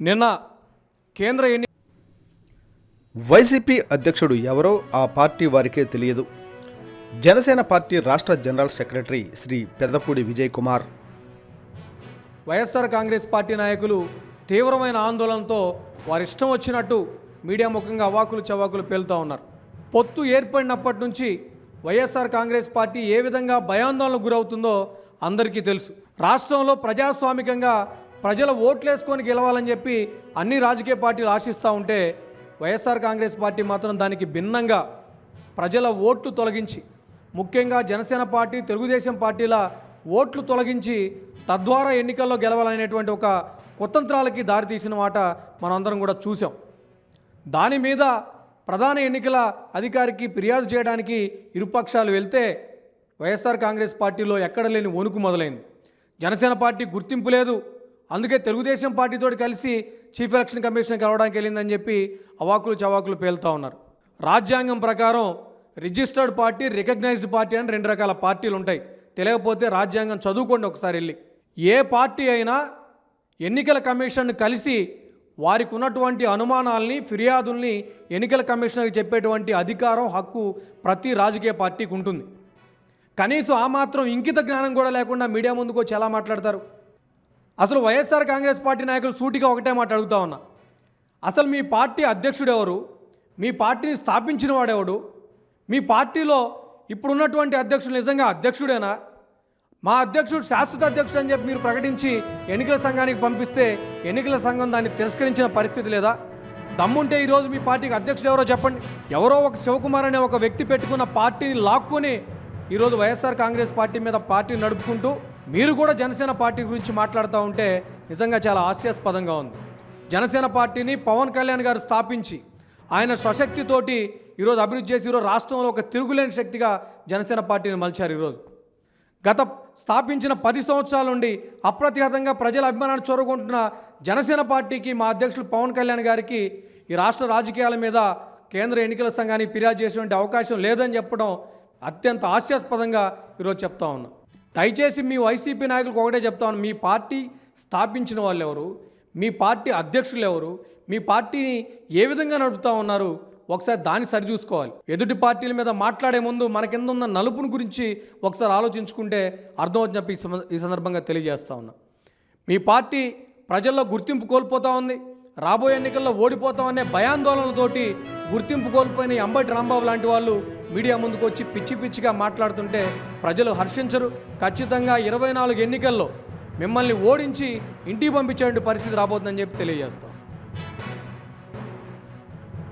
నిన్న కేంద్ర వైసీపీ అధ్యక్షుడు ఎవరో ఆ పార్టీ వారికే తెలియదు. జనసేన పార్టీ రాష్ట్ర general secretary Shri Peddapudi Vijay Kumar. YSR Congress party నాయకులు తీవ్రమైన ఆందోళనతో వారిష్టం వచ్చినట్టు మీడియా ముఖంగా అవాకులు చవాకులు పేలుతూ ఉన్నారు. పొత్తు ఏర్పడినప్పటి నుంచి వైఎస్ఆర్ కాంగ్రెస్ పార్టీ ఏ విధంగా భయాందోళనకు గురవుతుందో అందరికీ తెలుసు. రాష్ట్రంలో ప్రజాస్వామికంగా ప్రజల ఓట్లేసుకొని గెలవాలని చెప్పి అన్ని రాజకీయ పార్టీలు ఆశిస్తూ ఉంటే వైఎస్ఆర్ కాంగ్రెస్ పార్టీ మాత్రం దానికి భిన్నంగా ప్రజల ఓట్లు తొలగించి, ముఖ్యంగా జనసేన పార్టీ, తెలుగుదేశం పార్టీల ఓట్లు తొలగించి తద్వారా ఎన్నికల్లో గెలవాలనేటువంటి ఒక కుతంత్రాలకి దారితీసిన మాట మనందరం కూడా చూసాం. దాని మీద ప్రధాన ఎన్నికల అధికారికి ఫిర్యాదు చేయడానికి ఇరుపక్షాలు వెళ్తే వైఎస్ఆర్ కాంగ్రెస్ పార్టీలో ఎక్కడ లేని వణుకు మొదలైంది. జనసేన పార్టీ గుర్తింపు లేదు, అందుకే తెలుగుదేశం పార్టీతో కలిసి చీఫ్ ఎలక్షన్ కమిషన్ కలవడానికి వెళ్ళిందని చెప్పి అవాకులు చవాకులు పేలుతూ ఉన్నారు. రాజ్యాంగం ప్రకారం రిజిస్టర్డ్ పార్టీ, రికగ్నైజ్డ్ పార్టీ అని రెండు రకాల పార్టీలు ఉంటాయి. తెలియకపోతే రాజ్యాంగం చదువుకోండి ఒకసారి వెళ్ళి. ఏ పార్టీ అయినా ఎన్నికల కమిషన్ కలిసి వారికి ఉన్నటువంటి అనుమానాల్ని, ఫిర్యాదుల్ని ఎన్నికల కమిషనర్కి చెప్పేటువంటి అధికారం, హక్కు ప్రతి రాజకీయ పార్టీకి ఉంటుంది. కనీసం ఆ మాత్రం ఇంకిత జ్ఞానం కూడా లేకుండా మీడియా ముందుకు వచ్చి ఎలా మాట్లాడతారు? అసలు వైఎస్ఆర్ కాంగ్రెస్ పార్టీ నాయకులు సూటిగా ఒకటే మాట అడుగుతా ఉన్నా. అసలు మీ పార్టీ అధ్యక్షుడు ఎవరు? మీ పార్టీని స్థాపించిన వాడెవడు? మీ పార్టీలో ఇప్పుడున్నటువంటి అధ్యక్షుడు నిజంగా అధ్యక్షుడేనా? మా అధ్యక్షుడు శాశ్వత అధ్యక్షుడు అని చెప్పి మీరు ప్రకటించి ఎన్నికల సంఘానికి పంపిస్తే ఎన్నికల సంఘం దాన్ని తిరస్కరించిన పరిస్థితి లేదా? దమ్ముంటే ఈరోజు మీ పార్టీకి అధ్యక్షుడు ఎవరో చెప్పండి. ఎవరో ఒక శివకుమార్ అనే ఒక వ్యక్తి పెట్టుకున్న పార్టీని లాక్కొని ఈరోజు వైఎస్ఆర్ కాంగ్రెస్ పార్టీ మీద పార్టీ నడుపుకుంటూ మీరు కూడా జనసేన పార్టీ గురించి మాట్లాడుతూ ఉంటే నిజంగా చాలా హాస్యాస్పదంగా ఉంది. జనసేన పార్టీని పవన్ కళ్యాణ్ గారు స్థాపించి ఆయన స్వశక్తితోటి ఈరోజు అభివృద్ధి చేసి ఈరోజు రాష్ట్రంలో ఒక తిరుగులేని శక్తిగా జనసేన పార్టీని మలిచారు. ఈరోజు గత స్థాపించిన 10 సంవత్సరాల నుండి అప్రతిహతంగా ప్రజల అభిమానాన్ని చొరగొంటున్న జనసేన పార్టీకి మా అధ్యక్షులు పవన్ కళ్యాణ్ గారికి ఈ రాష్ట్ర రాజకీయాల మీద కేంద్ర ఎన్నికల సంఘానికి ఫిర్యాదు చేసేటువంటి అవకాశం లేదని చెప్పడం అత్యంత హాస్యాస్పదంగా ఈరోజు చెప్తా ఉన్నాం. దయచేసి మీ వైసీపీ నాయకులకు ఒకటే చెప్తా ఉన్నాం, మీ పార్టీ స్థాపించిన వాళ్ళు ఎవరు? మీ పార్టీ అధ్యక్షులు ఎవరు? మీ పార్టీని ఏ విధంగా నడుపుతూ ఉన్నారు? ఒకసారి దాన్ని సరిచూసుకోవాలి. ఎదుటి పార్టీల మీద మాట్లాడే ముందు మన కింద ఉన్న నలుపుని గురించి ఒకసారి ఆలోచించుకుంటే అర్థమవుతుంది చెప్పి ఈ సందర్భంగా తెలియజేస్తూ ఉన్నా. మీ పార్టీ ప్రజల్లో గుర్తింపు కోల్పోతూ ఉంది. రాబోయే ఎన్నికల్లో ఓడిపోతామనే భయాందోళనలతోటి గుర్తింపు కోల్పోయిన అంబటి రాంబాబు లాంటి వాళ్ళు మీడియా ముందుకు వచ్చి పిచ్చి పిచ్చిగా మాట్లాడుతుంటే ప్రజలు హర్షించరు. ఖచ్చితంగా 24 ఎన్నికల్లో మిమ్మల్ని ఓడించి ఇంటికి పంపించే పరిస్థితి రాబోతుందని చెప్పి తెలియజేస్తాం.